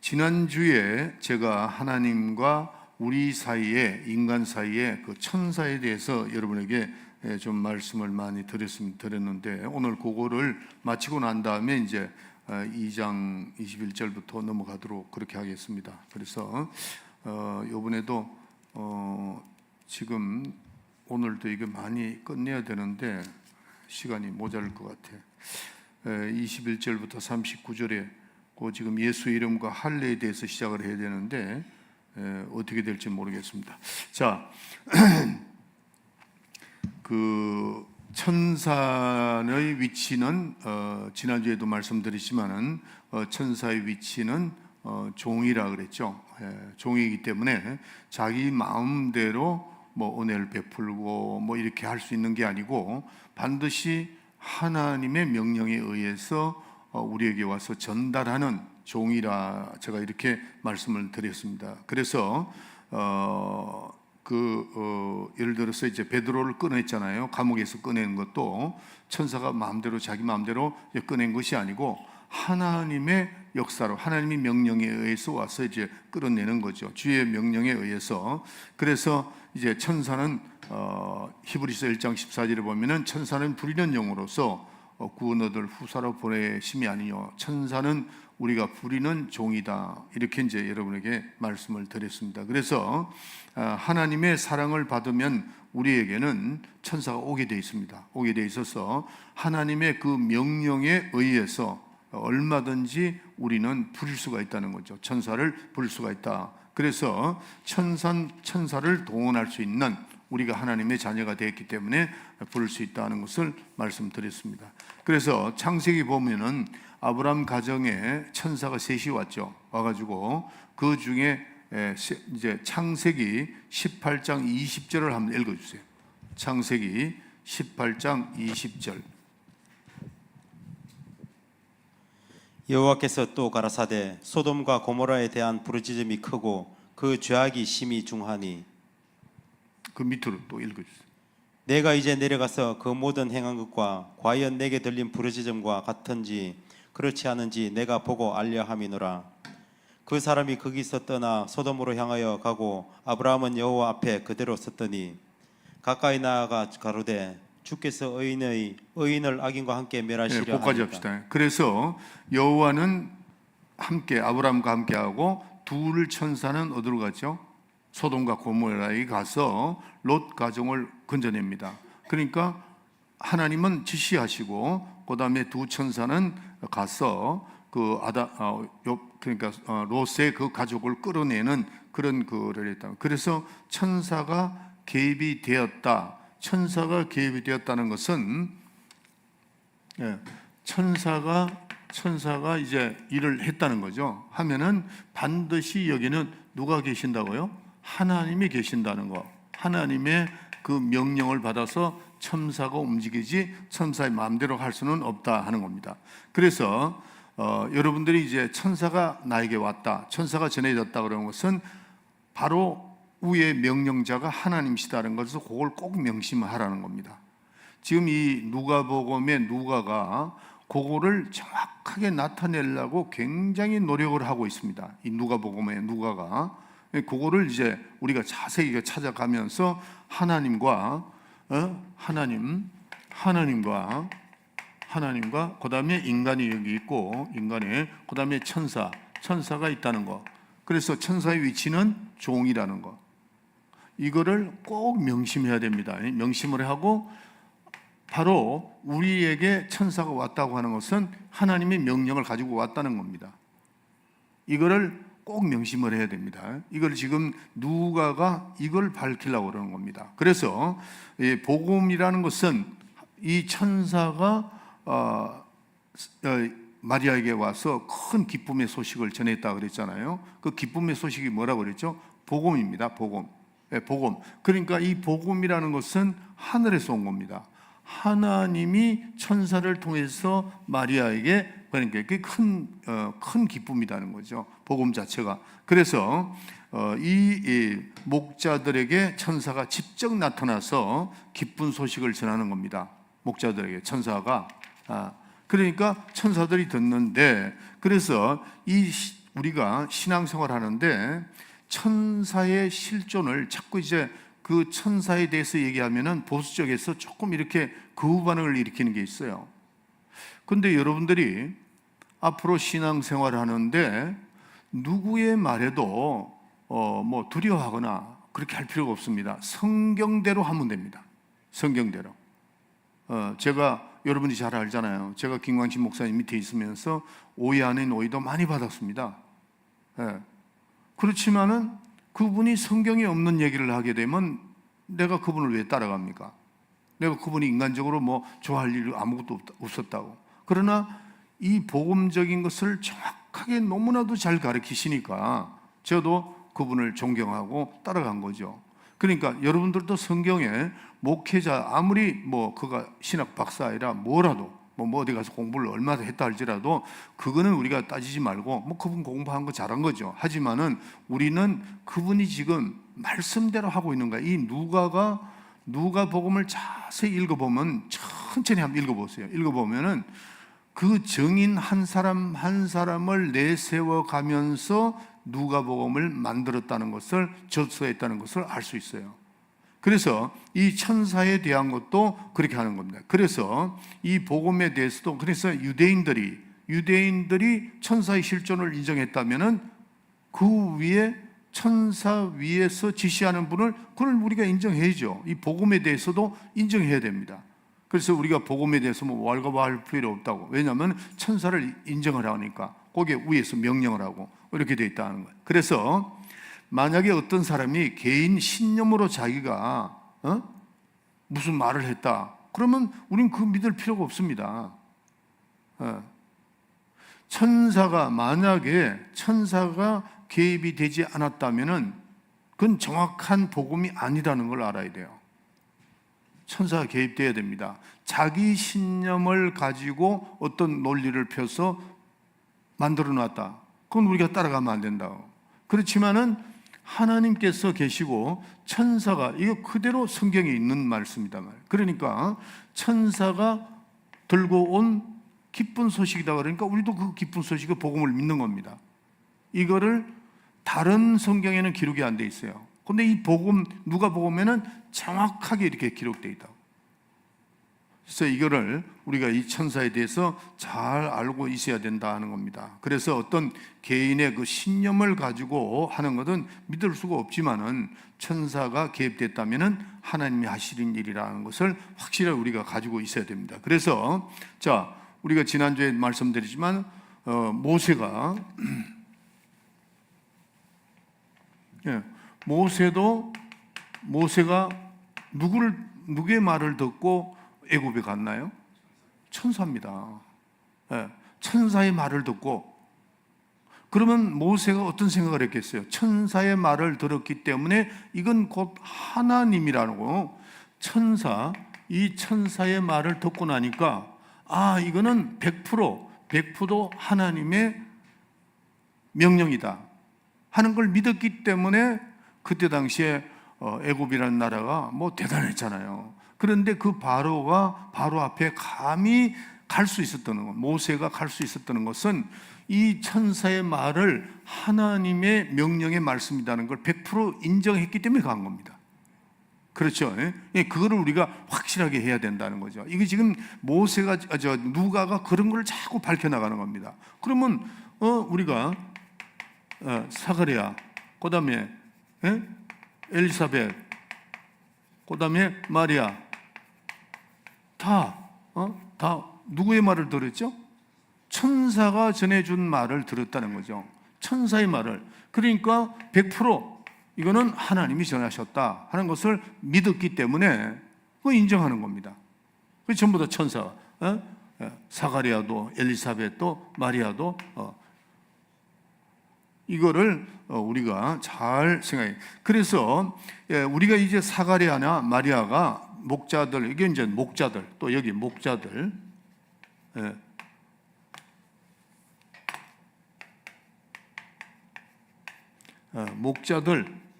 지난주에 제가 하나님과 우리 사이에, 인간 사이에 그 천사에 대해서 여러분에게 좀 말씀을 많이 드렸는데, 오늘 그거를 마치고 난 다음에 이제 2장 21절부터 넘어가도록 그렇게 하겠습니다. 그래서 이번에도 지금 오늘도 이게 많이 끝내야 되는데 시간이 모자랄 것 같아요. 21절부터 39절에 그 지금 예수 이름과 할례에 대해서 시작을 해야 되는데 어떻게 될지 모르겠습니다. 자, 그 천사의 위치는 지난주에도 말씀드렸지만은 천사의 위치는 종이라 그랬죠. 종이기 때문에 자기 마음대로 뭐 은혜를 베풀고 뭐 이렇게 할 수 있는 게 아니고 반드시 하나님의 명령에 의해서 우리에게 와서 전달하는 종이라 제가 이렇게 말씀을 드렸습니다. 그래서 예를 들어서 이제 베드로를 꺼냈잖아요. 감옥에서 꺼낸 것도 천사가 마음대로 자기 마음대로 꺼낸 것이 아니고 하나님의 역사로, 하나님의 명령에 의해서 와서 이제 끌어내는 거죠. 주의 명령에 의해서. 그래서 이제 천사는 히브리서 1장 14절에 보면은 천사는 부리는 영으로서 구원 얻을 후사로 보내심이 아니요 천사는 우리가 부리는 종이다, 이렇게 이제 여러분에게 말씀을 드렸습니다. 그래서 하나님의 사랑을 받으면 우리에게는 천사가 오게 돼 있습니다. 오게 돼 있어서 하나님의 그 명령에 의해서 얼마든지 우리는 부릴 수가 있다는 거죠. 천사를 부릴 수가 있다. 그래서 천사를 동원할 수 있는, 우리가 하나님의 자녀가 되었기 때문에 부를 수 있다는 것을 말씀드렸습니다. 그래서 창세기 보면은 아브라함 가정에 천사가 셋이 왔죠. 와가지고 그 중에 이제 창세기 18장 20절을 한번 읽어주세요. 창세기 18장 20절. 여호와께서 또 가라사대 소돔과 고모라에 대한 부르짖음이 크고 그 죄악이 심히 중하니. 그 밑으로 또 읽어주세요. 내가 이제 내려가서 그 모든 행한 것과 과연 내게 들린 부르짖음과 같은지 그렇지 않은지 내가 보고 알려 함이노라. 그 사람이 거기서 떠나 소돔으로 향하여 가고 아브라함은 여호와 앞에 그대로 섰더니 가까이 나아가 가로되 주께서 의인을 악인과 함께 멸하시려 하니까. 거기까지 합시다. 그래서 여호와는 함께 아브라함과 함께하고 둘 천사는 어디로 갔죠? 소돔과 고모라에 가서 롯 가정을 건져냅니다. 그러니까 하나님은 지시하시고 그 다음에 두 천사는 가서 그러니까 롯의 그 가족을 끌어내는 그런 거를 했다. 그래서 천사가 개입이 되었다. 천사가 개입이 되었다는 것은 천사가 이제 일을 했다는 거죠. 하면은 반드시 여기는 누가 계신다고요? 하나님이 계신다는 거. 하나님의 그 명령을 받아서 천사가 움직이지 천사의 마음대로 할 수는 없다 하는 겁니다. 그래서 여러분들이 이제 천사가 나에게 왔다, 천사가 전해졌다 그러는 것은 바로 위의 명령자가 하나님이시다는 것을 그걸 꼭 명심하라는 겁니다. 지금 이 누가복음의 누가가 그거를 정확하게 나타내려고 굉장히 노력을 하고 있습니다. 이 누가복음의 누가가 그거를 이제 우리가 자세히 찾아가면서 하나님과 그다음에 인간이 여기 있고 인간에 그다음에 천사가 있다는 거. 그래서 천사의 위치는 종이라는 거. 이거를 꼭 명심해야 됩니다. 명심을 하고 바로 우리에게 천사가 왔다고 하는 것은 하나님의 명령을 가지고 왔다는 겁니다. 이거를 꼭 명심을 해야 됩니다. 이걸 지금 누가가 이걸 밝히려고 그러는 겁니다. 그래서 복음이라는 것은 이 천사가 마리아에게 와서 큰 기쁨의 소식을 전했다 그랬잖아요. 그 기쁨의 소식이 뭐라고 그랬죠? 복음입니다. 복음. 그러니까 이 복음이라는 것은 하늘에서 온 겁니다. 하나님이 천사를 통해서 마리아에게, 그러니까 큰 기쁨이라는 거죠. 복음 자체가. 그래서 이 목자들에게 천사가 직접 나타나서 기쁜 소식을 전하는 겁니다. 목자들에게 천사가 그러니까 천사들이 듣는데, 그래서 우리가 신앙생활 하는데 천사의 실존을 자꾸 이제 그 천사에 대해서 얘기하면은 보수 쪽에서 조금 이렇게 거부 반응을 일으키는 게 있어요. 근데 여러분들이 앞으로 신앙생활 하는데 누구의 말에도 뭐 두려워하거나 그렇게 할 필요가 없습니다. 성경대로 하면 됩니다. 성경대로. 제가 여러분이 잘 알잖아요. 제가 김광신 목사님 밑에 있으면서 오해 아닌 오해도 많이 받았습니다. 그렇지만은 그분이 성경에 없는 얘기를 하게 되면 내가 그분을 왜 따라갑니까? 내가 그분이 인간적으로 뭐 좋아할 일이 아무것도 없었다고. 그러나 이 복음적인 것을 정확하게 너무나도 잘 가르치시니까 저도 그분을 존경하고 따라간 거죠. 그러니까 여러분들도 성경에 목회자 아무리 뭐 그가 신학 박사이라 뭐라도 뭐 어디 가서 공부를 얼마나 했다 할지라도 그거는 우리가 따지지 말고 뭐 그분 공부한 거 잘한 거죠. 하지만은 우리는 그분이 지금 말씀대로 하고 있는 거야. 이 누가복음을 자세히 읽어보면, 천천히 한번 읽어보세요. 읽어보면은 그 증인 한 사람 한 사람을 내세워 가면서 누가복음을 만들었다는 것을, 저서했다는 것을 알 수 있어요. 그래서 이 천사에 대한 것도 그렇게 하는 겁니다. 그래서 이 복음에 대해서도, 그래서 유대인들이 천사의 실존을 인정했다면은 그 위에 천사 위에서 지시하는 분을, 그걸 우리가 인정해야죠. 이 복음에 대해서도 인정해야 됩니다. 그래서 우리가 복음에 대해서 뭐 왈가왈할 필요 없다고. 왜냐하면 천사를 인정을 하니까 거기에 위에서 명령을 하고 이렇게 되어 있다는 거예요. 그래서 만약에 어떤 사람이 개인 신념으로 자기가 무슨 말을 했다, 그러면 우린 그 믿을 필요가 없습니다. 만약에 천사가 개입이 되지 않았다면은 그건 정확한 복음이 아니라는 걸 알아야 돼요. 천사가 개입돼야 됩니다. 자기 신념을 가지고 어떤 논리를 펴서 만들어 놨다, 그건 우리가 따라가면 안 된다고. 그렇지만은 하나님께서 계시고 천사가, 이거 그대로 성경에 있는 말씀이다 말. 그러니까 천사가 들고 온 기쁜 소식이다 그러니까 우리도 그 기쁜 소식의 복음을 믿는 겁니다. 이거를 다른 성경에는 기록이 안 돼 있어요. 근데 이 복음, 누가복음에는 정확하게 이렇게 기록되어 있다. 그래서 이거를 우리가 이 천사에 대해서 잘 알고 있어야 된다는 겁니다. 그래서 어떤 개인의 그 신념을 가지고 하는 것은 믿을 수가 없지만은 천사가 개입됐다면은 하나님이 하시는 일이라는 것을 확실하게 우리가 가지고 있어야 됩니다. 그래서 자, 우리가 지난주에 말씀드리지만 모세가 모세가 누구의 말을 듣고 애굽에 갔나요? 천사입니다. 천사의 말을 듣고. 그러면 모세가 어떤 생각을 했겠어요? 천사의 말을 들었기 때문에 이건 곧 하나님이라는 거. 이 천사의 말을 듣고 나니까 이거는 100% 하나님의 명령이다 하는 걸 믿었기 때문에 그때 당시에 애굽이라는 나라가 뭐 대단했잖아요. 그런데 그 바로 앞에 감히 갈 수 있었던 것, 모세가 갈 수 있었던 것은 이 천사의 말을 하나님의 명령의 말씀이라는 걸 100% 인정했기 때문에 간 겁니다. 그렇죠? 그거를 우리가 확실하게 해야 된다는 거죠. 이게 지금 누가가 그런 걸 자꾸 밝혀나가는 겁니다. 그러면 우리가 사가랴, 그 다음에 엘리사벳, 그 다음에 마리아, 다 누구의 말을 들었죠? 천사가 전해준 말을 들었다는 거죠. 천사의 말을. 그러니까 100% 이거는 하나님이 전하셨다 하는 것을 믿었기 때문에 그거 인정하는 겁니다. 그 전부 다 천사. 사가랴도, 엘리사벳도, 마리아도 이거를 우리가 잘 생각해. 그래서 우리가 이제 사가랴나 마리아가 목자들, 이게 이제 목자들, 또 여기 목자들,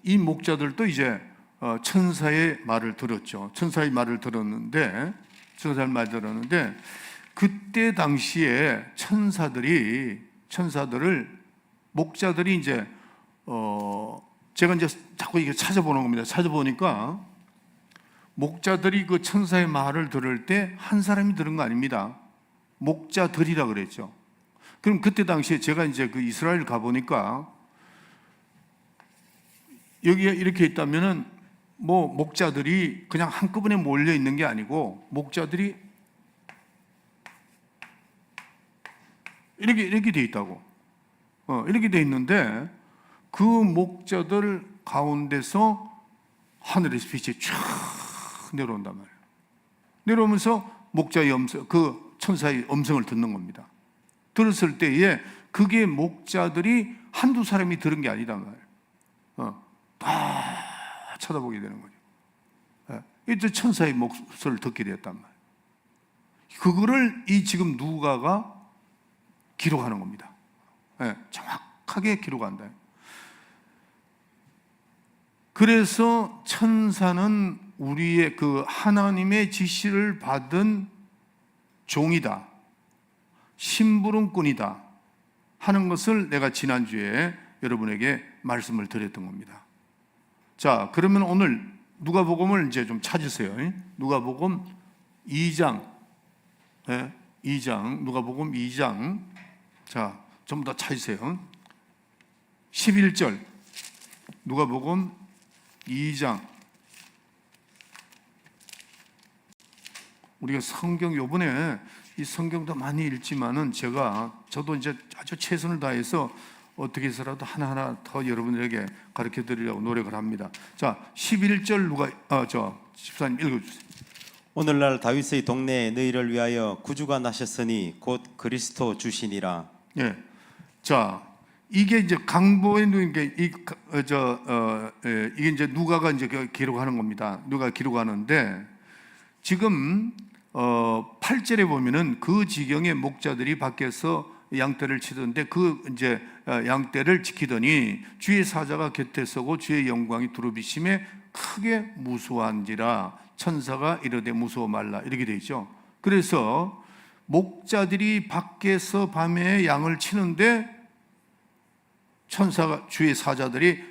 이 목자들도 이제 천사의 말을 들었죠. 천사의 말을 들었는데 그때 당시에 천사들을 목자들이 이제 제가 이제 자꾸 이게 찾아보는 겁니다. 찾아보니까 목자들이 그 천사의 말을 들을 때 한 사람이 들은 거 아닙니다. 목자들이라 그랬죠. 그럼 그때 당시에 제가 이제 그 이스라엘 가보니까 여기에 이렇게 있다면은 뭐 목자들이 그냥 한꺼번에 몰려 있는 게 아니고 목자들이 이렇게 돼 있다고. 이렇게 돼 있는데 그 목자들 가운데서 하늘에서 빛이 쫙 내려온단 말이에요. 내려오면서 목자의 음성, 그 천사의 음성을 듣는 겁니다. 들었을 때에 그게 목자들이 한두 사람이 들은 게 아니란 말이에요. 다 쳐다보게 되는 거죠. 이때 천사의 목소리를 듣게 되었단 말이에요. 그거를 이 지금 누가가 기록하는 겁니다. 정확하게 기록한다. 그래서 천사는 우리의 그 하나님의 지시를 받은 종이다, 심부름꾼이다 하는 것을 내가 지난주에 여러분에게 말씀을 드렸던 겁니다. 자, 그러면 오늘 누가복음을 이제 좀 찾으세요. 누가복음 2장, 2장, 누가복음 2장. 자, 전부 다 찾으세요. 11절, 누가복음 2장. 우리가 성경 요번에 이 성경도 많이 읽지만은 저도 이제 아주 최선을 다해서 어떻게 해서라도 하나하나 더 여러분들에게 가르쳐 드리려고 노력을 합니다. 자, 11절 14님 읽어주세요. 오늘날 다윗의 동네에 너희를 위하여 구주가 나셨으니 곧 그리스도 주시니라. 예. 자, 이게 이제 강보에 누인 게 이게 이제 누가가 이제 기록하는 겁니다. 누가 기록하는데 지금 8절에 보면은 그 지경에 목자들이 밖에서 양떼를 치던데 그 이제 양떼를 지키더니 주의 사자가 곁에 서고 주의 영광이 두루비심에 크게 무서워한지라 천사가 이르되 무서워 말라 이렇게 되어 있죠. 그래서 목자들이 밖에서 밤에 양을 치는데 천사가 주의 사자들이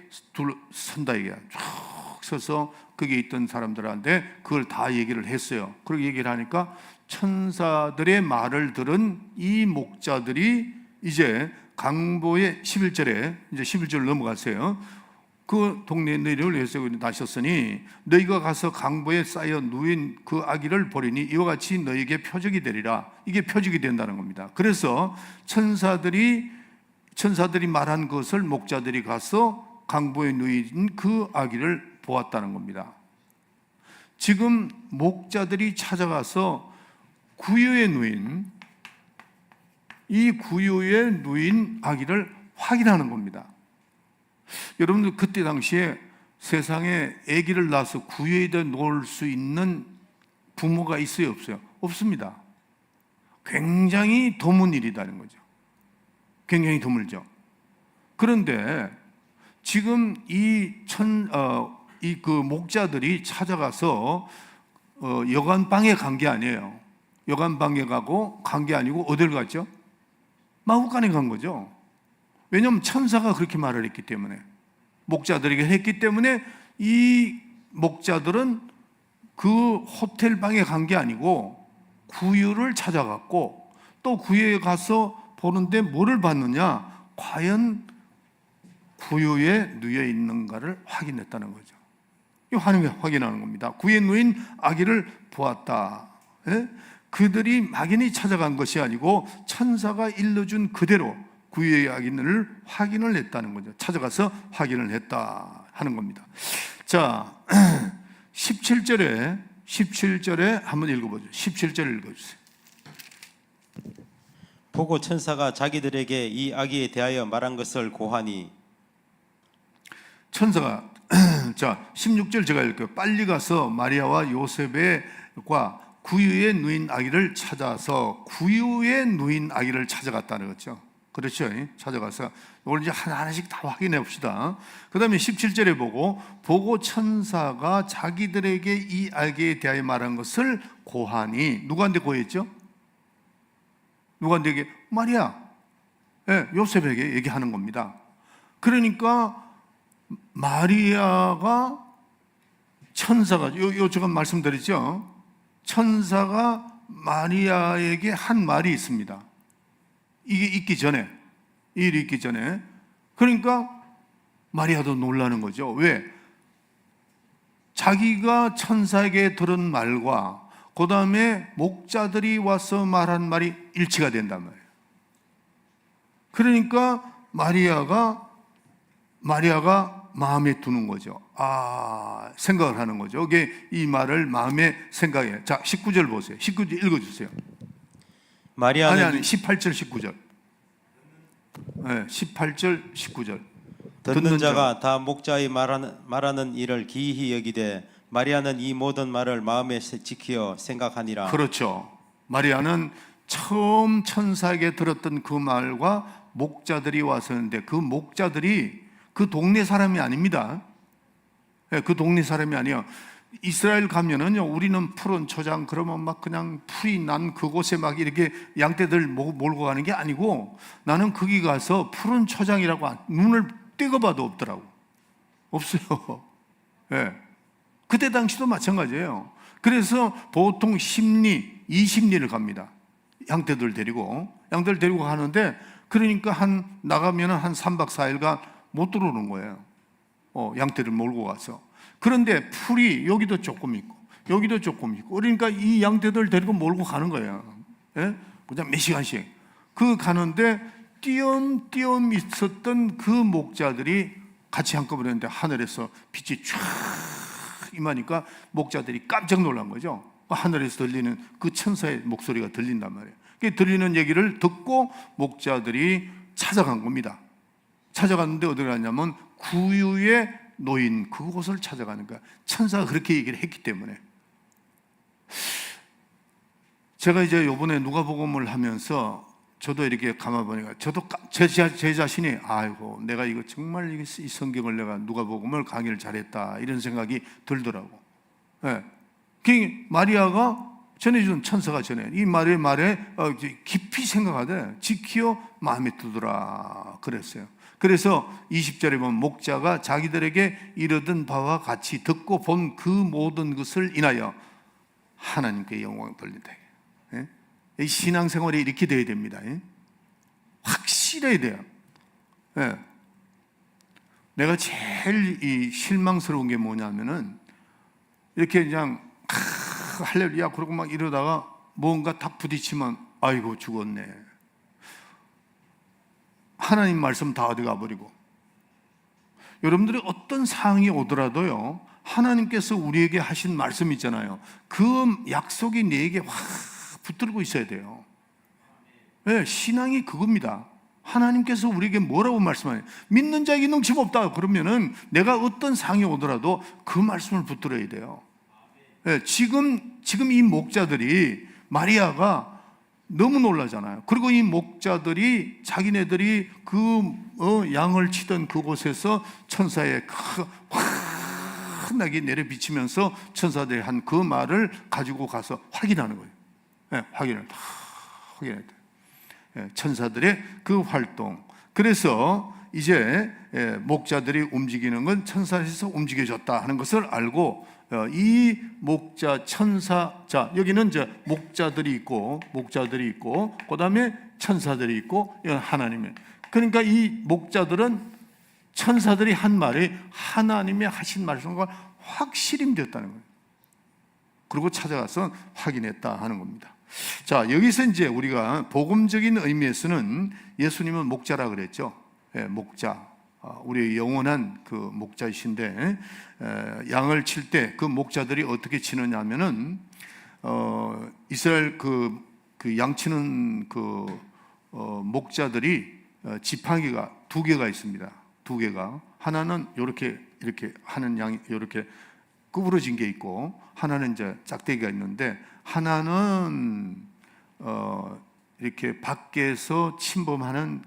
선다 이게 쭉 서서 거기에 있던 사람들한테 그걸 다 얘기를 했어요. 그렇게 얘기를 하니까 천사들의 말을 들은 이 목자들이 이제 강보의 11절에 이제 11절 넘어가세요. 그 동네에 너희를 위해서 나셨으니 너희가 가서 강보에 쌓여 누인 그 아기를 보리니 이와 같이 너희에게 표적이 되리라. 이게 표적이 된다는 겁니다. 그래서 천사들이 말한 것을 목자들이 가서 강보에 누인 그 아기를 보았다는 겁니다. 지금 목자들이 찾아가서 구유에 누인 아기를 확인하는 겁니다. 여러분들 그때 당시에 세상에 아기를 낳아서 구유에다 놓을 수 있는 부모가 있어요, 없어요? 없습니다. 굉장히 드문 일이라는 거죠. 굉장히 드물죠. 그런데 지금 그 목자들이 찾아가서 여관방에 간 게 아니에요. 여관방에 가고 간 게 아니고 어딜 갔죠? 마구간에 간 거죠. 왜냐하면 천사가 그렇게 말을 했기 때문에, 목자들에게 했기 때문에 이 목자들은 그 호텔 방에 간 게 아니고 구유를 찾아갔고 또 구유에 가서 보는데 뭐를 봤느냐? 과연 구유에 누워 있는가를 확인했다는 거죠. 이 확인하는 겁니다. 구유에 누인 아기를 보았다. 그들이 막연히 찾아간 것이 아니고 천사가 일러준 그대로 구유의 아기를 확인을 했다는 거죠. 찾아가서 확인을 했다 하는 겁니다. 자, 17절에 한번 읽어보죠. 17절 읽어주세요. 보고 천사가 자기들에게 이 아기에 대하여 말한 것을 고하니, 천사가 자 16절 제가 읽을게요. 빨리 가서 마리아와 요셉과 구유에 누인 아기를 찾아서 구유에 누인 아기를 찾아갔다는 거죠. 그렇죠? 찾아가서 이걸 이제 하나하나씩 다 확인해 봅시다. 그 다음에 17절에 보고 천사가 자기들에게 이 아기에 대하여 말한 것을 고하니, 누구한테 고했죠? 누구한테 마리아, 요셉에게 얘기하는 겁니다. 그러니까 마리아가 천사가 제가 말씀드렸죠. 천사가 마리아에게 한 말이 있습니다. 이게 있기 전에, 이 일이 있기 전에. 그러니까 마리아도 놀라는 거죠. 왜? 자기가 천사에게 들은 말과 그 다음에 목자들이 와서 말한 말이 일치가 된단 말이에요. 그러니까 마리아가 마음에 두는 거죠. 생각을 하는 거죠. 이게 이 말을 마음에 생각해. 자, 19절 보세요. 19절 읽어주세요. 마리아는 18절 19절. 18절 19절. 듣는 자가 다 목자의 말하는 일을 기이히 여기되 마리아는 이 모든 말을 마음에 지키어 생각하니라. 그렇죠. 마리아는 처음 천사에게 들었던 그 말과 목자들이 왔었는데 그 목자들이 그 동네 사람이 아닙니다. 그 동네 사람이 아니에요. 이스라엘 가면은요, 우리는 푸른 초장 그러면 막 그냥 풀이 난 그곳에 막 이렇게 양떼들 몰고 가는 게 아니고, 나는 거기 가서 푸른 초장이라고 눈을 떼고봐도 없더라고. 없어요. 그때 당시도 마찬가지예요. 그래서 보통 10리, 20리를 갑니다. 양떼들 데리고 가는데, 그러니까 나가면 한 3박 4일간 못 들어오는 거예요. 양떼를 몰고 가서. 그런데 풀이 여기도 조금 있고 여기도 조금 있고, 그러니까 이 양떼들 데리고 몰고 가는 거예요. 그냥 몇 시간씩 가는데 띄엄띄엄 있었던 그 목자들이 같이 한꺼번에 했는데 하늘에서 빛이 쫙 임하니까 목자들이 깜짝 놀란 거죠. 하늘에서 들리는 그 천사의 목소리가 들린단 말이에요. 그 들리는 얘기를 듣고 목자들이 찾아간 겁니다. 찾아갔는데 어디 갔냐면 구유에 놓인 그곳을 찾아가는 거야. 천사가 그렇게 얘기를 했기 때문에. 제가 이제 요번에 누가복음을 하면서 저도 이렇게 가만 보니까 저도 제 자신이 아이고 내가 이거 정말 이 성경을 내가 누가복음을 강의를 잘했다 이런 생각이 들더라고. 그 마리아가 전해준 천사가 전해 이 말에 깊이 생각하되 지키어 마음에 두더라 그랬어요. 그래서 20절에 보면 목자가 자기들에게 이르던 바와 같이 듣고 본 그 모든 것을 인하여 하나님께 영광을 돌린다. 이 신앙생활이 이렇게 돼야 됩니다. 확실해야 돼요. 내가 제일 실망스러운 게 뭐냐면은 이렇게 그냥 할렐루야 그러고 막 이러다가 뭔가 딱 부딪히면 아이고 죽었네. 하나님 말씀 다 어디 가버리고. 여러분들이 어떤 상황이 오더라도요, 하나님께서 우리에게 하신 말씀 있잖아요. 그 약속이 내게 확 붙들고 있어야 돼요. 신앙이 그겁니다. 하나님께서 우리에게 뭐라고 말씀하냐? 믿는 자에게 능치 없다. 그러면은 내가 어떤 상황이 오더라도 그 말씀을 붙들어야 돼요. 지금 이 목자들이 마리아가 너무 놀라잖아요. 그리고 이 목자들이 자기네들이 양을 치던 그곳에서 천사의 환하게 내려 비치면서 천사들이 한 그 말을 가지고 가서 확인하는 거예요. 확인해. 천사들의 그 활동. 그래서 이제 목자들이 움직이는 건 천사에서 움직여졌다 하는 것을 알고, 이 목자 천사, 자 여기는 이제 목자들이 있고 그 다음에 천사들이 있고 이건 하나님의. 그러니까 이 목자들은 천사들이 한 말이 하나님의 하신 말씀과 확실히 되었다는 거예요. 그리고 찾아가서 확인했다 하는 겁니다. 자, 여기서 이제 우리가 복음적인 의미에서는 예수님은 목자라 그랬죠. 목자. 우리의 영원한 그 목자이신데, 양을 칠 때 그 목자들이 어떻게 치느냐 하면은, 이스라엘 그 양치는 목자들이 지팡이가 두 개가 있습니다. 두 개가. 하나는 이렇게 하는 양이 이렇게 구부러진 게 있고, 하나는 이제 짝대기가 있는데, 하나는 이렇게 밖에서 침범하는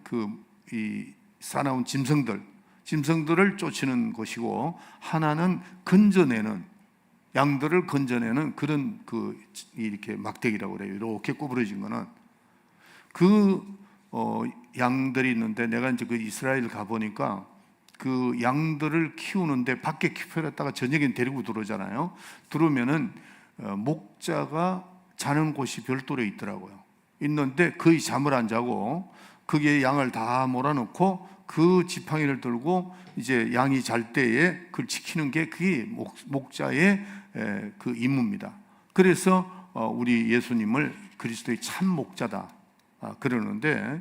이 사나운 짐승들을 쫓는 것이고, 하나는 양들을 건져내는 그런 이렇게 막대기라고 그래요. 이렇게 구부러진 거는. 그 양들이 있는데 내가 이제 그 이스라엘 가 보니까 그 양들을 키우는데 밖에 키워놨다가 저녁에 데리고 들어오잖아요. 들어오면은 목자가 자는 곳이 별도로 있더라고요. 있는데 거의 잠을 안 자고 거기에 양을 다 몰아넣고 그 지팡이를 들고 이제 양이 잘 때에 그걸 지키는 게 그게 목자의 그 임무입니다. 그래서 우리 예수님을 그리스도의 참 목자다 그러는데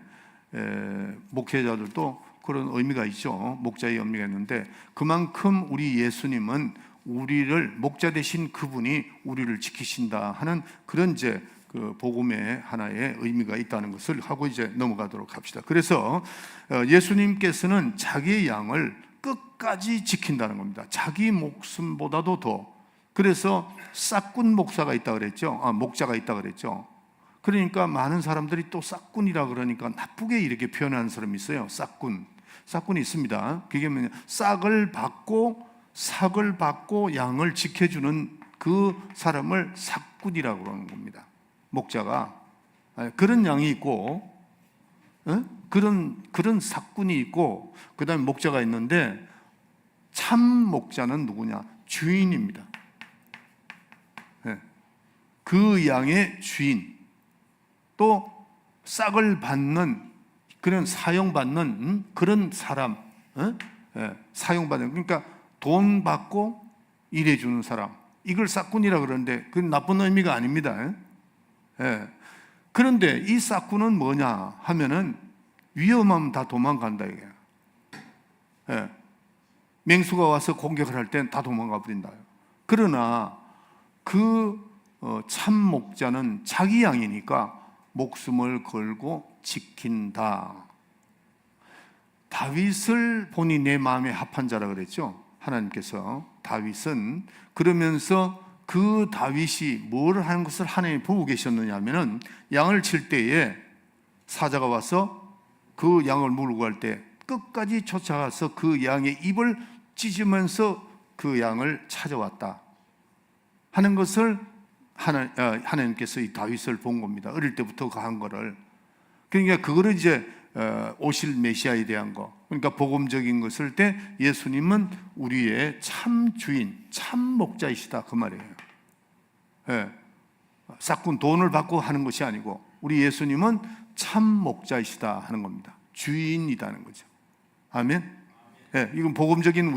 목회자들도 그런 의미가 있죠. 목자의 의미가 있는데 그만큼 우리 예수님은 우리를 목자 되신 그분이 우리를 지키신다 하는 그런 이제 그 복음의 하나의 의미가 있다는 것을 하고 이제 넘어가도록 합시다. 그래서 예수님께서는 자기의 양을 끝까지 지킨다는 겁니다. 자기 목숨보다도 더. 그래서 싹군 목사가 있다 그랬죠. 목자가 있다 그랬죠. 그러니까 많은 사람들이 또 싹군이라 그러니까 나쁘게 이렇게 표현하는 사람이 있어요. 싹군이 있습니다. 그게 뭐냐? 싹을 받고 양을 지켜주는 그 사람을 싹군이라고 그러는 겁니다. 목자가 그런 양이 있고 그런 싹군이 있고 그다음에 목자가 있는데 참 목자는 누구냐? 주인입니다. 그 양의 주인, 또 싹을 받는 그런 사용받는 그런 사람, 사용받는, 그러니까 돈 받고 일해주는 사람, 이걸 싹군이라 그러는데 그건 나쁜 의미가 아닙니다. 그런데 이 싹군은 뭐냐 하면은 위험하면 다 도망간다 이게. 맹수가 와서 공격을 할 땐 다 도망가 버린다. 그러나 그 참 목자는 자기 양이니까 목숨을 걸고 지킨다. 다윗을 보니 내 마음에 합한 자라 그랬죠. 하나님께서 다윗은 그러면서 그 다윗이 뭘 하는 것을 하나님이 보고 계셨느냐 하면은 양을 칠 때에 사자가 와서 그 양을 물고 갈 때 끝까지 쫓아가서 그 양의 입을 찢으면서 그 양을 찾아왔다 하는 것을 하나님께서 이 다윗을 본 겁니다. 어릴 때부터 한 거를. 그러니까 그거를 이제 오실 메시아에 대한 거, 그러니까 복음적인 것을 때 예수님은 우리의 참 주인, 참 목자이시다 그 말이에요. 싹군 돈을 받고 하는 것이 아니고 우리 예수님은 참 목자이시다 하는 겁니다. 주인이라는 거죠. 아멘. 이건 복음적인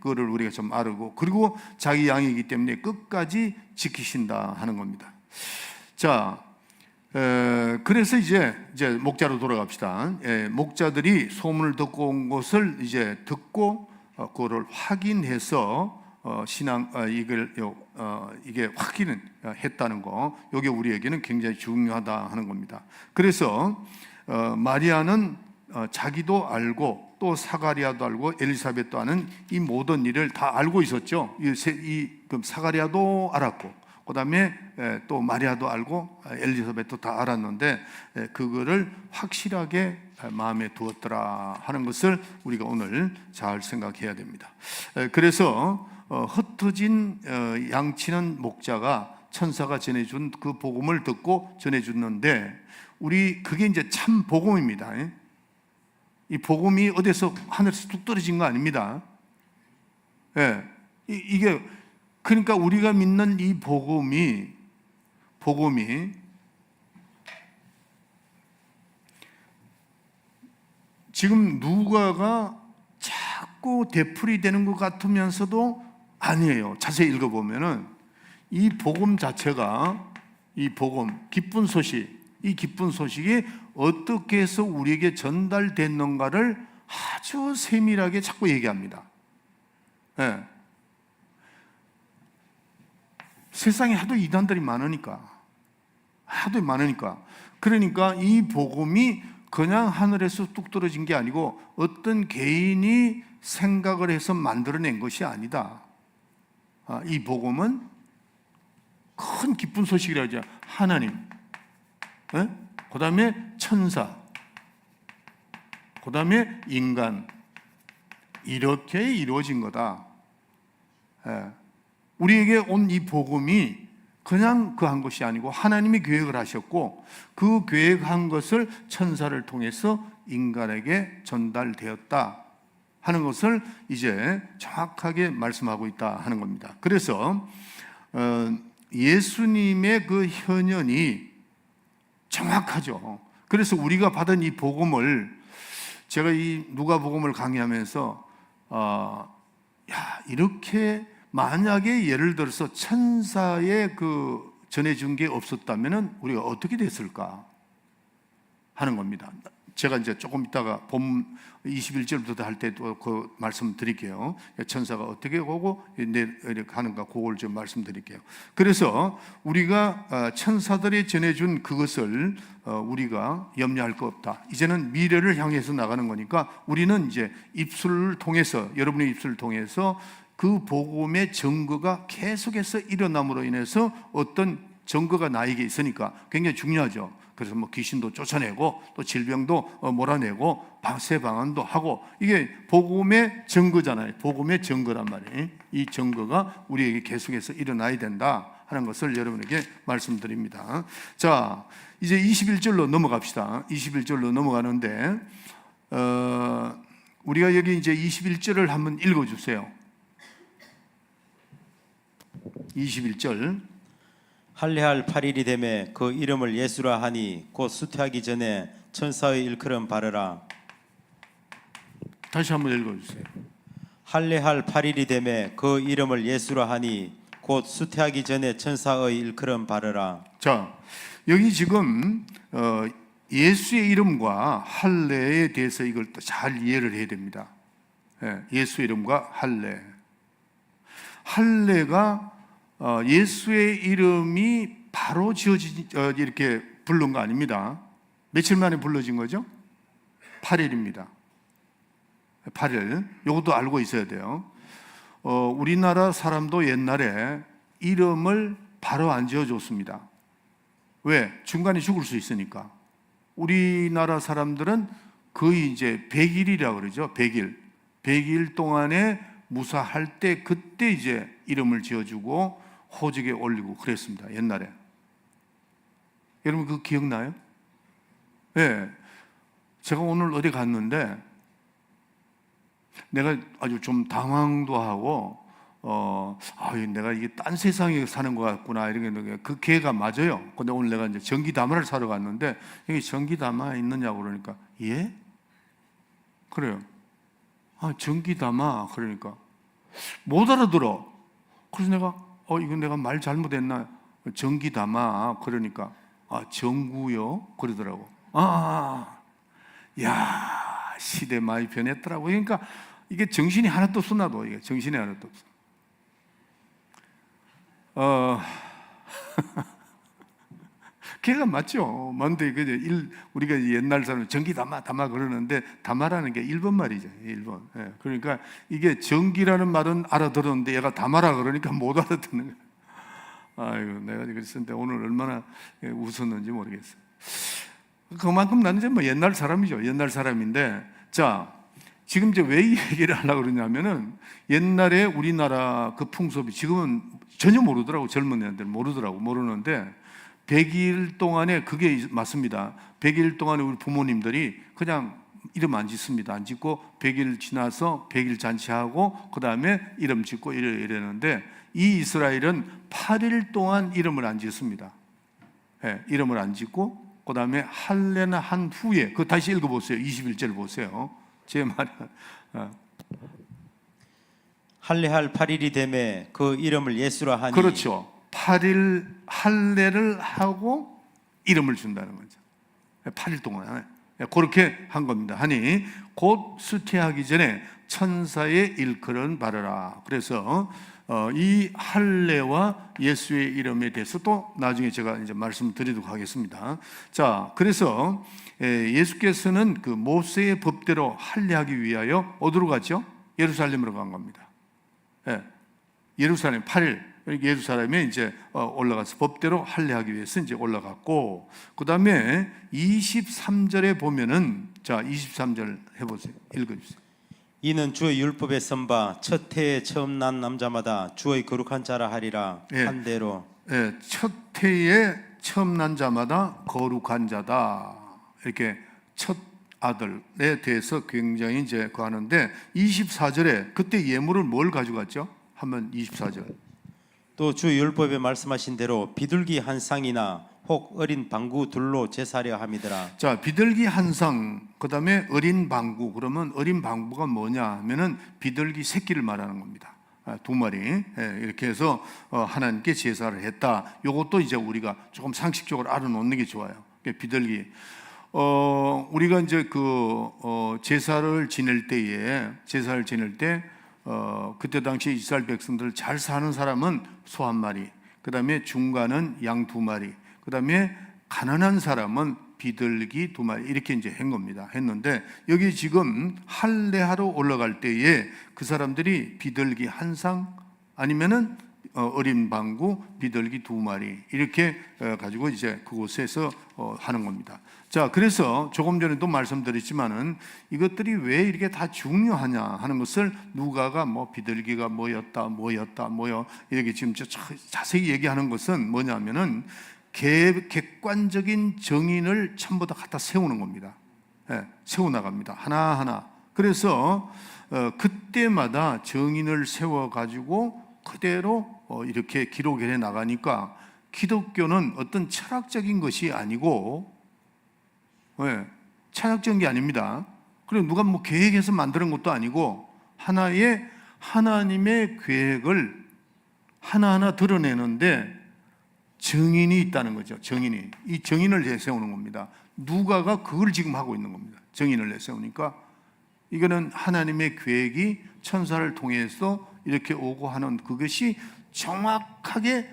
그거를 우리가 좀 알고, 그리고 자기 양이기 때문에 끝까지 지키신다 하는 겁니다. 자, 그래서 이제 목자로 돌아갑시다. 목자들이 소문을 듣고 온 것을 이제 듣고 그거를 확인해서 이게 확인을 했다는 거, 이게 우리에게는 굉장히 중요하다 하는 겁니다. 그래서 마리아는 자기도 알고 또 사가리아도 알고 엘리사벳도 아는 이 모든 일을 다 알고 있었죠. 그럼 사가리아도 알았고, 그 다음에 또 마리아도 알고 엘리사벳도 다 알았는데 그거를 확실하게 마음에 두었더라 하는 것을 우리가 오늘 잘 생각해야 됩니다. 그래서 흩어진 양치는 목자가 천사가 전해준 그 복음을 듣고 전해줬는데 그게 이제 참 복음입니다. 이 복음이 어디서 하늘에서 뚝 떨어진 거 아닙니다. 이게 그러니까 우리가 믿는 이 복음이 지금 누가가 자꾸 되풀이 되는 것 같으면서도 아니에요. 자세히 읽어보면은 이 복음 자체가, 이 복음, 기쁜 소식, 이 기쁜 소식이 어떻게 해서 우리에게 전달됐는가를 아주 세밀하게 자꾸 얘기합니다. 세상에 하도 이단들이 많으니까. 그러니까 이 복음이 그냥 하늘에서 뚝 떨어진 게 아니고 어떤 개인이 생각을 해서 만들어낸 것이 아니다. 이 복음은 큰 기쁜 소식이라 하죠. 하나님, 그 다음에 천사, 그 다음에 인간, 이렇게 이루어진 거다. 우리에게 온 이 복음이 그냥 그 한 것이 아니고 하나님이 계획을 하셨고 그 계획한 것을 천사를 통해서 인간에게 전달되었다 하는 것을 이제 정확하게 말씀하고 있다 하는 겁니다. 그래서 예수님의 그 현현이 정확하죠. 그래서 우리가 받은 이 복음을 제가 이 누가복음을 강의하면서 이렇게 만약에 예를 들어서 천사의 그 전해준 게 없었다면은 우리가 어떻게 됐을까 하는 겁니다. 제가 이제 조금 있다가 봄 21절부터 할 때도 그 말씀 드릴게요. 천사가 어떻게 오고 이렇게 하는가 그걸 좀 말씀드릴게요. 그래서 우리가 천사들이 전해준 그것을 우리가 염려할 거 없다. 이제는 미래를 향해서 나가는 거니까 우리는 이제 입술을 통해서 여러분의 입술을 통해서 그 복음의 증거가 계속해서 일어남으로 인해서 어떤 증거가 나에게 있으니까 굉장히 중요하죠. 그래서 뭐 귀신도 쫓아내고 또 질병도 몰아내고 방세 방안도 하고 이게 복음의 증거잖아요. 복음의 증거란 말이에요. 이 증거가 우리에게 계속해서 일어나야 된다 하는 것을 여러분에게 말씀드립니다. 자, 이제 21절로 넘어갑시다. 21절로 넘어가는데 우리가 여기 이제 21절을 한번 읽어주세요. 21절. 할례할 8일이 되매 그 이름을 예수라 하니 곧 수태하기 전에 천사의 일컬음 바르라. 다시 한번 읽어주세요. 할례할 8일이 되매 그 이름을 예수라 하니 곧 수태하기 전에 천사의 일컬음 바르라. 자, 여기 지금 예수의 이름과 할례에 대해서 이걸 또 잘 이해를 해야 됩니다. 예수의 이름과 할례. 할례가 예수의 이름이 바로 지어진 이렇게 부른 거 아닙니다. 며칠 만에 불러진 거죠? 8일입니다. 8일. 이것도 알고 있어야 돼요. 우리나라 사람도 옛날에 이름을 바로 안 지어줬습니다. 왜? 중간에 죽을 수 있으니까. 우리나라 사람들은 거의 이제 100일이라고 그러죠. 100일. 100일 동안에 무사할 때 그때 이제 이름을 지어주고 호적에 올리고 그랬습니다. 옛날에. 여러분 그거 기억나요? 네. 제가 오늘 어디 갔는데 내가 아주 좀 당황도 하고 내가 이게 딴 세상에 사는 것 같구나 이런 게 그 기회가 맞아요. 근데 오늘 내가 이제 전기담화를 사러 갔는데 여기 전기담화 있느냐고 그러니까 예? 그래요. 전기담화 그러니까 못 알아들어. 그래서 내가 이거 내가 말 잘못했나? 전기담화 그러니까 정구요 그러더라고. 야 시대 많이 변했더라고. 그러니까 이게 정신이 하나도 없어 나도 이게 정신이 하나도 없어. 걔가 맞죠. 맞는데 우리가 옛날 사람 전기담화 그러는데 담화라는 게 일본 말이죠. 일본. 그러니까 이게 전기라는 말은 알아들었는데 얘가 담화라 그러니까 못 알아듣는 거야. 아이고 내가 그랬었는데 오늘 얼마나 웃었는지 모르겠어요. 그만큼 나는 이제 뭐 옛날 사람이죠. 옛날 사람인데 자 지금 이제 왜 이 얘기를 하려고 그러냐면은 옛날에 우리나라 그 풍습이 지금은 전혀 모르더라고. 젊은 애들 모르는데 100일 동안에 그게 맞습니다. 100일 동안에 우리 부모님들이 그냥 이름 안 짓습니다. 안 짓고 100일 지나서 100일 잔치하고 그 다음에 이름 짓고 이러는데 이 이스라엘은 8일 동안 이름을 안 짓습니다. 이름을 안 짓고 그 다음에 할례나 한 후에 그 다시 읽어보세요. 21절 보세요. 제 말은 할례할 8일이 되매 그 이름을 예수라 하니 그렇죠. 8일 할례를 하고 이름을 준다는 거죠. 8일 동안 그렇게 한 겁니다. 하니 곧 수태하기 전에 천사의 일컬음 바르라. 그래서 이 할례와 예수의 이름에 대해서 또 나중에 제가 이제 말씀드리도록 하겠습니다. 자, 그래서 예수께서는 그 모세의 법대로 할례하기 위하여 어디로 갔죠? 예루살렘으로 간 겁니다. 예루살렘 8일 예루살렘에 이제 올라가서 법대로 할례하기 위해서 이제 올라갔고 그 다음에 23절에 보면은 자 23절 해보세요. 읽어주세요. 이는 주의 율법에 선바 첫 해에 처음 난 남자마다 주의 거룩한 자라 하리라. 예. 한 대로 첫 해에 처음 난 자마다 거룩한 자다. 이렇게 첫 아들에 대해서 굉장히 이제 하는데 24절에 그때 예물을 뭘 가져갔죠? 한번 24절. 또 주 율법에 말씀하신 대로 비둘기 한 쌍이나 혹 어린 방구 둘로 제사하려 함이더라. 자, 비둘기 한 쌍, 그다음에 어린 방구. 그러면 어린 방구가 뭐냐 하면은 비둘기 새끼를 말하는 겁니다. 두 마리. 이렇게 해서 하나님께 제사를 했다. 요것도 이제 우리가 조금 상식적으로 알아놓는 게 좋아요. 비둘기. 우리가 이제 제사를 지낼 때 그때 당시 이스라엘 백성들 잘 사는 사람은 소 한 마리, 그다음에 중간은 양 두 마리, 그다음에 가난한 사람은 비둘기 두 마리 이렇게 이제 한 겁니다. 했는데 여기 지금 할례하러 올라갈 때에 그 사람들이 비둘기 한 쌍 아니면은 어린 방구 비둘기 두 마리 이렇게 가지고 이제 그곳에서 하는 겁니다. 자, 그래서 조금 전에도 말씀드렸지만은 이것들이 왜 이렇게 다 중요하냐 하는 것을 누가가 뭐 비둘기가 뭐였다 이렇게 지금 자세히 얘기하는 것은 뭐냐면은 객관적인 정인을 전부 다 갖다 세우는 겁니다. 세워 나갑니다. 하나하나. 그래서 그때마다 정인을 세워 가지고 그대로 이렇게 기록을 해 나가니까 기독교는 어떤 철학적인 것이 아니고 철학적인 게 아닙니다. 그리고 누가 뭐 계획해서 만드는 것도 아니고 하나의 하나님의 계획을 하나하나 드러내는데 정인이 있다는 거죠. 정인이. 이 정인을 내세우는 겁니다. 누가가 그걸 지금 하고 있는 겁니다. 정인을 내세우니까 이거는 하나님의 계획이 천사를 통해서 이렇게 오고 하는 그것이 정확하게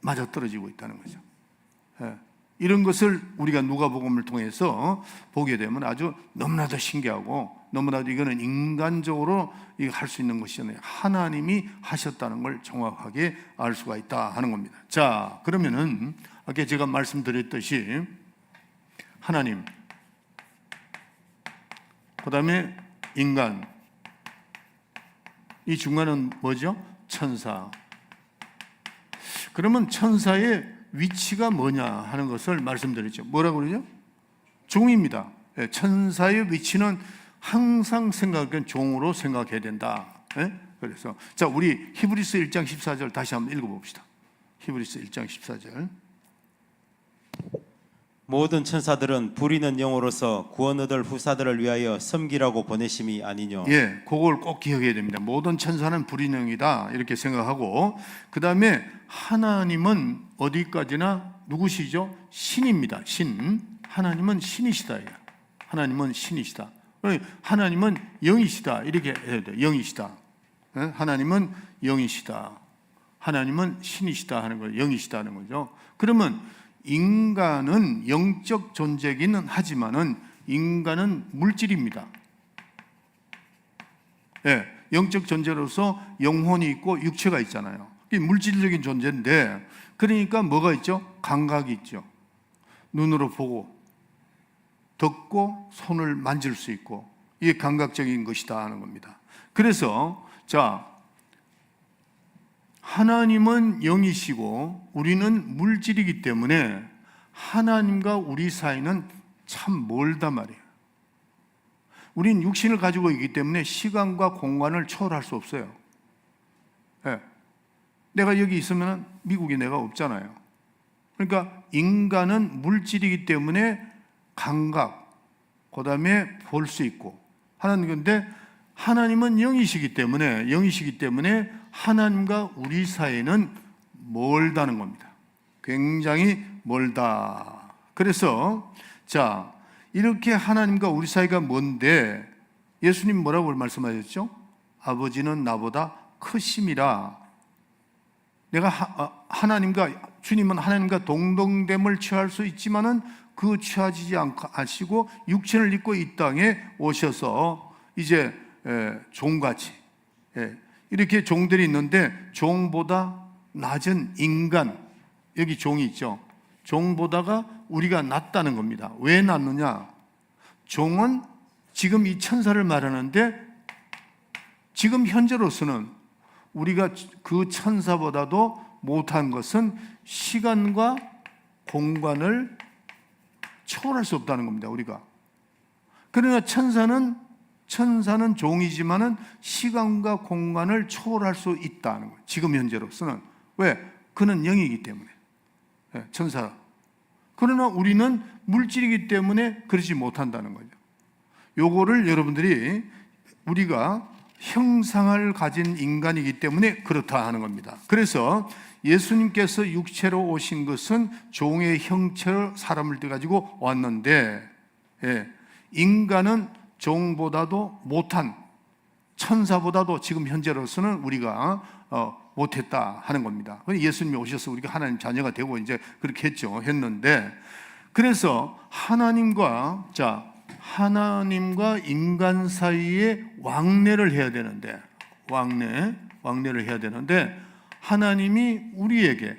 맞아떨어지고 있다는 거죠. 이런 것을 우리가 누가복음을 통해서 보게 되면 아주 너무나도 신기하고 너무나도 이거는 인간적으로 할 수 있는 것이 아니라 하나님이 하셨다는 걸 정확하게 알 수가 있다 하는 겁니다. 자, 그러면은 아까 제가 말씀드렸듯이 하나님, 그 다음에 인간, 이 중간은 뭐죠? 천사. 그러면 천사의 위치가 뭐냐 하는 것을 말씀드렸죠. 뭐라고 그러죠? 종입니다. 천사의 위치는 항상 종으로 생각해야 된다. 그래서 자, 우리 히브리서 1장 14절 다시 한번 읽어봅시다. 히브리서 1장 14절. 모든 천사들은 부리는 영으로서 구원 얻을 후사들을 위하여 섬기라고 보내심이 아니뇨. 그걸 꼭 기억해야 됩니다. 모든 천사는 부리는 영이다 이렇게 생각하고, 그 다음에 하나님은 어디까지나 누구시죠? 신입니다. 신. 하나님은 신이시다. 하나님은 신이시다. 하나님은 영이시다 이렇게 해야 돼요. 영이시다. 하나님은 영이시다. 하나님은 신이시다 하는 거예요. 영이시다 하는 거죠. 그러면 인간은 영적 존재기는 하지만은 인간은 물질입니다. 영적 존재로서 영혼이 있고 육체가 있잖아요. 이게 물질적인 존재인데, 그러니까 뭐가 있죠? 감각이 있죠. 눈으로 보고 듣고 손을 만질 수 있고, 이게 감각적인 것이다 하는 겁니다. 그래서 자, 하나님은 영이시고 우리는 물질이기 때문에 하나님과 우리 사이는 참 멀단 말이에요. 우린 육신을 가지고 있기 때문에 시간과 공간을 초월할 수 없어요. 내가 여기 있으면 미국에 내가 없잖아요. 그러니까 인간은 물질이기 때문에 감각, 그 다음에 볼 수 있고 하는 건데, 하나님은 영이시기 때문에 하나님과 우리 사이는 멀다는 겁니다. 굉장히 멀다. 그래서 자, 이렇게 하나님과 우리 사이가 먼데 예수님 뭐라고 말씀하셨죠? 아버지는 나보다 크심이라. 내가 주님은 하나님과 동등됨을 취할 수 있지만은 그 취하지 않으시고 육체를 입고 이 땅에 오셔서 이제 종같이 이렇게 종들이 있는데, 종보다 낮은 인간, 여기 종이 있죠. 종보다가 우리가 낫다는 겁니다. 왜 낫느냐? 종은 지금 이 천사를 말하는데 지금 현재로서는 우리가 그 천사보다도 못한 것은 시간과 공간을 초월할 수 없다는 겁니다. 우리가. 그러나 천사는 종이지만은 시간과 공간을 초월할 수 있다는 거예요. 지금 현재로서는. 왜? 그는 영이기 때문에. 천사. 그러나 우리는 물질이기 때문에 그러지 못한다는 거죠. 요거를 여러분들이 우리가 형상을 가진 인간이기 때문에 그렇다 하는 겁니다. 그래서 예수님께서 육체로 오신 것은 종의 형체로 사람을 가지고 왔는데, 인간은 종보다도 못한, 천사보다도 지금 현재로서는 우리가 못했다 하는 겁니다. 예수님이 오셔서 우리가 하나님 자녀가 되고 이제 그렇게 했는데, 그래서 하나님과 인간 사이에 왕래를 해야 되는데, 왕래를 해야 되는데, 하나님이 우리에게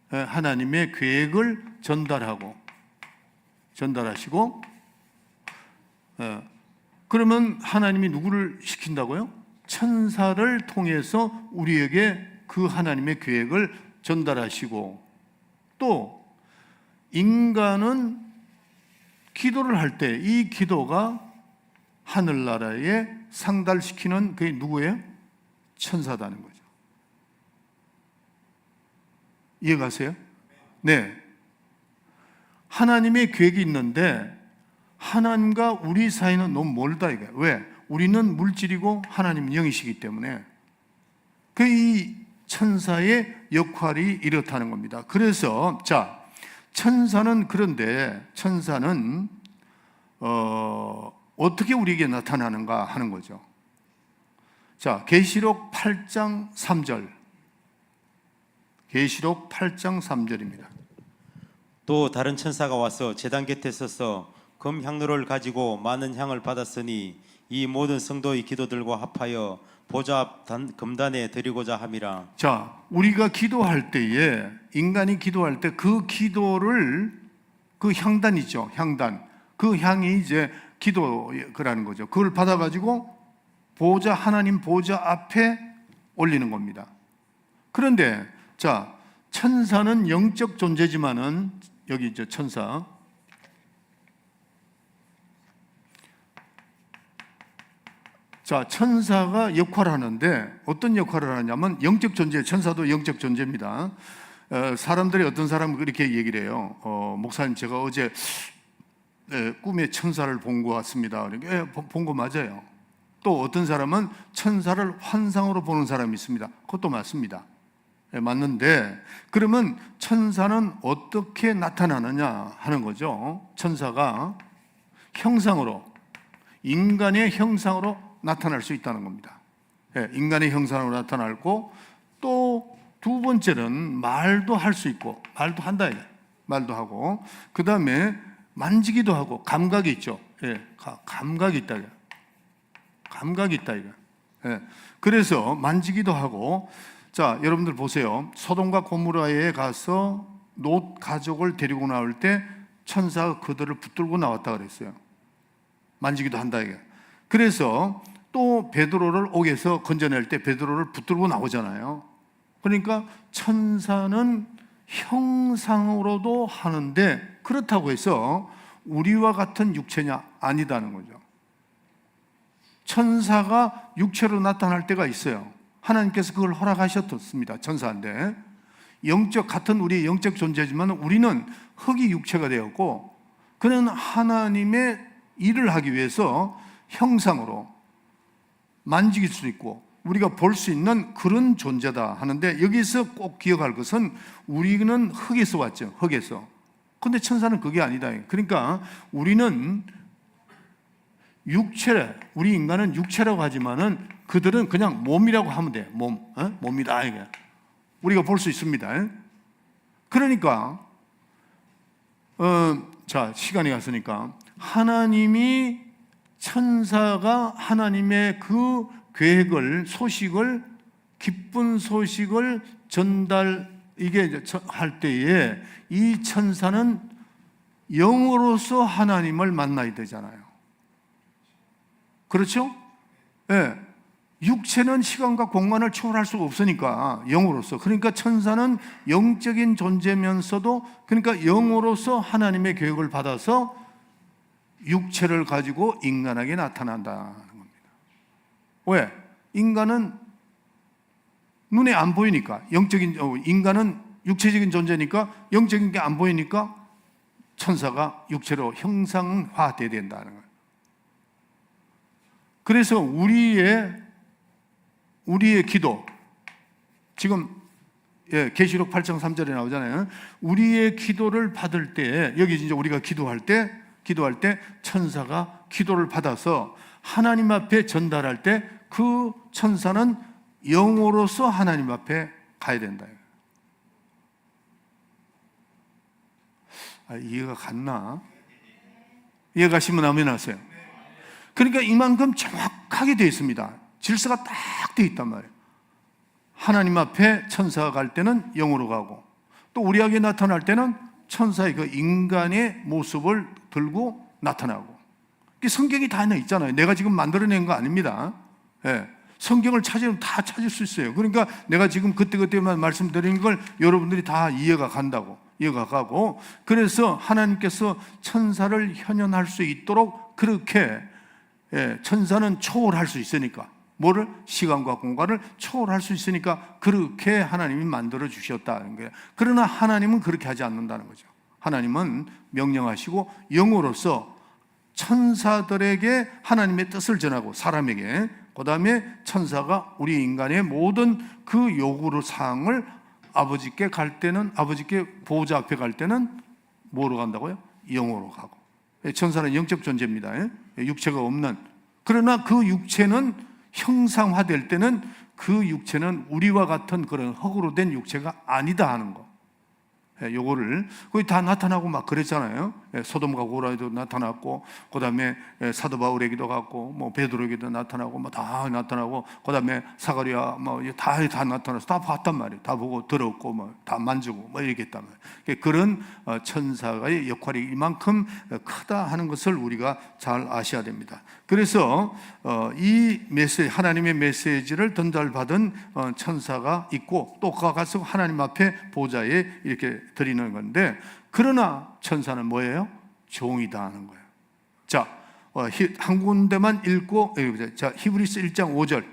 하나님의 계획을 전달하시고, 그러면 하나님이 누구를 시킨다고요? 천사를 통해서 우리에게 그 하나님의 계획을 전달하시고, 또 인간은 기도를 할 때 이 기도가 하늘나라에 상달시키는 그게 누구예요? 천사다는 거죠. 이해가세요? 네. 하나님의 계획이 있는데 하나님과 우리 사이는 너무 멀다 이거예요. 왜? 우리는 물질이고 하나님은 영이시기 때문에 이 천사의 역할이 이렇다는 겁니다. 그래서 천사는 어떻게 우리에게 나타나는가 하는 거죠. 계시록 8장 3절. 계시록 8장 3절입니다. 또 다른 천사가 와서 제단 곁에 서서 금 향로를 가지고 많은 향을 받았으니 이 모든 성도의 기도들과 합하여 보좌 앞 금단에 드리고자 함이라. 우리가 기도할 때에, 인간이 기도할 때 그 기도를, 그 향단이죠, 향단. 그 향이 이제 기도라는 거죠. 그걸 받아가지고 하나님 보좌 앞에 올리는 겁니다. 그런데 천사는 영적 존재지만은, 여기 이제 천사가 역할을 하는데, 어떤 역할을 하냐면 영적 존재, 천사도 영적 존재입니다. 사람들이, 어떤 사람은 그렇게 얘기를 해요. 목사님, 제가 어제 꿈에 천사를 본 것 같습니다. 본 거 맞아요. 또 어떤 사람은 천사를 환상으로 보는 사람이 있습니다. 그것도 맞습니다. 맞는데, 그러면 천사는 어떻게 나타나느냐 하는 거죠. 천사가 형상으로, 인간의 형상으로 나타날 수 있다는 겁니다. 인간의 형상으로 나타나고, 또 두 번째는 말도 할 수 있고, 말도 한다, 말도 하고, 그 다음에 만지기도 하고, 감각이 있죠. 감각이 있다. 감각이 있다. 그래서 만지기도 하고, 여러분들 보세요. 소돔과 고모라에 가서 롯 가족을 데리고 나올 때 천사가 그들을 붙들고 나왔다 그랬어요. 만지기도 한다. 그래서 또 베드로를 옥에서 건져낼 때 베드로를 붙들고 나오잖아요. 그러니까 천사는 형상으로도 하는데, 그렇다고 해서 우리와 같은 육체냐? 아니다는 거죠. 천사가 육체로 나타날 때가 있어요. 하나님께서 그걸 허락하셨습니다. 천사인데, 같은 우리의 영적 존재지만 우리는 흙이 육체가 되었고, 그는 하나님의 일을 하기 위해서 형상으로 만질 수 있고 우리가 볼 수 있는 그런 존재다 하는데, 여기서 꼭 기억할 것은 우리는 흙에서 왔죠. 흙에서. 근데 천사는 그게 아니다. 그러니까 우리는 우리 인간은 육체라고 하지만은 그들은 그냥 몸이라고 하면 돼. 몸이다. 이게 우리가 볼 수 있습니다. 그러니까 시간이 갔으니까, 천사가 하나님의 그 계획을, 기쁜 소식을 할 때에 이 천사는 영으로서 하나님을 만나야 되잖아요. 그렇죠? 육체는 시간과 공간을 초월할 수가 없으니까 영으로서, 그러니까 천사는 영적인 존재면서도, 그러니까 영으로서 하나님의 교육을 받아서 육체를 가지고 인간에게 나타난다는 겁니다. 왜? 인간은 눈에 안 보이니까, 인간은 육체적인 존재니까 영적인 게 안 보이니까 천사가 육체로 형상화돼야 된다는 거예요. 그래서 우리의 기도, 지금 계시록 8장 3절에 나오잖아요. 우리의 기도를 받을 때, 여기 이제 우리가 기도할 때 천사가 기도를 받아서 하나님 앞에 전달할 때 그 천사는 영으로서 하나님 앞에 가야 된다. 이해가 갔나? 이해가시면 아멘 하세요. 그러니까 이만큼 정확하게 되어 있습니다. 질서가 딱 되어 있단 말이에요. 하나님 앞에 천사가 갈 때는 영으로 가고, 또 우리에게 나타날 때는 천사의 그 인간의 모습을 들고 나타나고. 성경이 다 있잖아요. 내가 지금 만들어낸 거 아닙니다. 성경을 찾으면 다 찾을 수 있어요. 그러니까 내가 지금 그때만 말씀드린 걸 여러분들이 다 이해가 가고, 그래서 하나님께서 천사를 현현할 수 있도록 그렇게, 천사는 초월할 수 있으니까, 뭐를? 시간과 공간을 초월할 수 있으니까 그렇게 하나님이 만들어 주셨다는 거예요. 그러나 하나님은 그렇게 하지 않는다는 거죠. 하나님은 명령하시고 영으로서 천사들에게 하나님의 뜻을 전하고, 사람에게, 그 다음에 천사가 우리 인간의 모든 그 요구 사항을 아버지께 갈 때는, 아버지께 보호자 앞에 갈 때는 뭐로 간다고요? 영으로 가고. 천사는 영적 존재입니다. 육체가 없는. 그러나 그 육체는 형상화될 때는 그 육체는 우리와 같은 그런 흙으로 된 육체가 아니다 하는 거. 요거를 거의 다 나타나고 막 그랬잖아요. 소돔과 고라에도 나타났고, 그 다음에 사도 바울에게도 갔고, 뭐 베드로에게도 나타나고, 뭐 다 나타나고, 그 다음에 사가랴 뭐 다 나타나서 다 봤단 말이에요. 다 보고 들었고, 뭐 다 만지고, 뭐 이렇게 했단 말이에요. 그런 천사의 역할이 이만큼 크다 하는 것을 우리가 잘 아셔야 됩니다. 그래서 이 메시지, 하나님의 메시지를 전달받은 천사가 있고, 또 그가 가서 하나님 앞에 보좌에 이렇게 드리는 건데, 그러나 천사는 뭐예요? 종이다 하는 거예요. 자, 한 군데만 읽고, 자, 히브리서 1장 5절.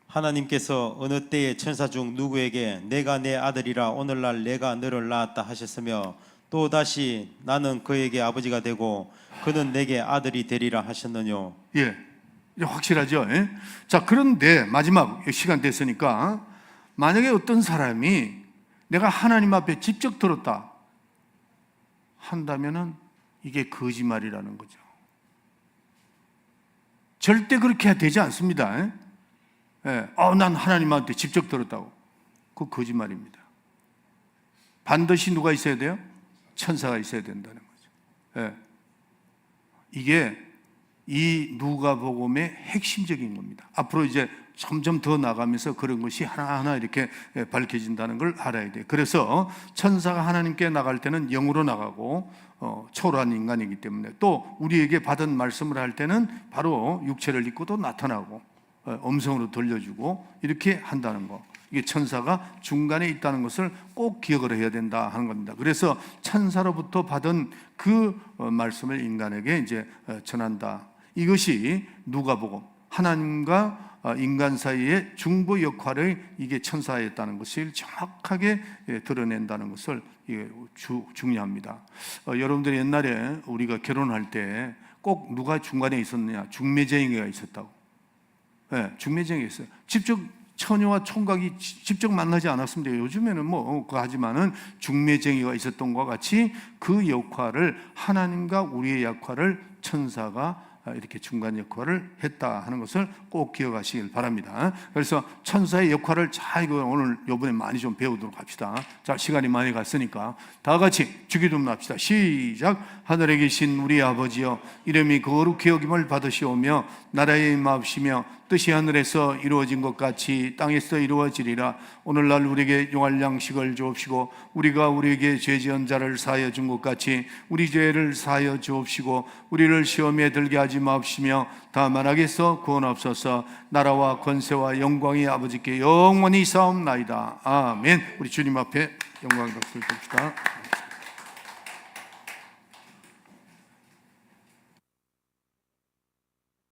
하나님께서 어느 때에 천사 중 누구에게 내가 내 아들이라 오늘날 내가 너를 낳았다 하셨으며, 또 다시 나는 그에게 아버지가 되고 그는 내게 아들이 되리라 하셨느뇨. 예, 확실하죠. 자, 그런데 마지막 시간 됐으니까, 만약에 어떤 사람이 내가 하나님 앞에 직접 들었다 한다면은 이게 거짓말이라는 거죠. 절대 그렇게 되지 않습니다. 난 하나님한테 직접 들었다고. 그거 거짓말입니다. 반드시 누가 있어야 돼요? 천사가 있어야 된다는 거죠. 이게 이 누가복음의 핵심적인 겁니다. 앞으로 이제 점점 더 나가면서 그런 것이 하나하나 이렇게 밝혀진다는 걸 알아야 돼요. 그래서 천사가 하나님께 나갈 때는 영으로 나가고, 초월한 인간이기 때문에, 또 우리에게 받은 말씀을 할 때는 바로 육체를 입고도 나타나고, 음성으로 들려주고, 이렇게 한다는 거. 이게 천사가 중간에 있다는 것을 꼭 기억을 해야 된다 하는 겁니다. 그래서 천사로부터 받은 그 말씀을 인간에게 이제 전한다. 이것이 누가복음, 하나님과 인간 사이의 중보 역할을 이게 천사였다는 것을 정확하게 드러낸다는 것을 중요합니다. 여러분들이 옛날에 우리가 결혼할 때 꼭 누가 중간에 있었느냐? 중매쟁이가 있었다고. 중매쟁이가 있어요. 직접 처녀와 총각이 직접 만나지 않았습니다. 요즘에는 하지만은 중매쟁이가 있었던 것과 같이 그 역할을, 하나님과 우리의 역할을 천사가 이렇게 중간 역할을 했다 하는 것을 꼭 기억하시길 바랍니다. 그래서 천사의 역할을 잘 이거 오늘 요번에 많이 좀 배우도록 합시다. 자, 시간이 많이 갔으니까 다 같이 주기도문 합시다. 시작. 하늘에 계신 우리 아버지여, 이름이 거룩히 여김을 받으시오며 나라에 임하옵시며 뜻이 하늘에서 이루어진 것 같이 땅에서 이루어지리라. 오늘날 우리에게 용할 양식을 주옵시고 우리가 우리에게 죄 지은 자를 사하여 준 것 같이 우리 죄를 사하여 주옵시고 우리를 시험에 들게 하지 마옵시며 다만 악에서 구원하옵소서. 나라와 권세와 영광이 아버지께 영원히 있사옵나이다. 아멘. 우리 주님 앞에 영광 박수를 드립시다.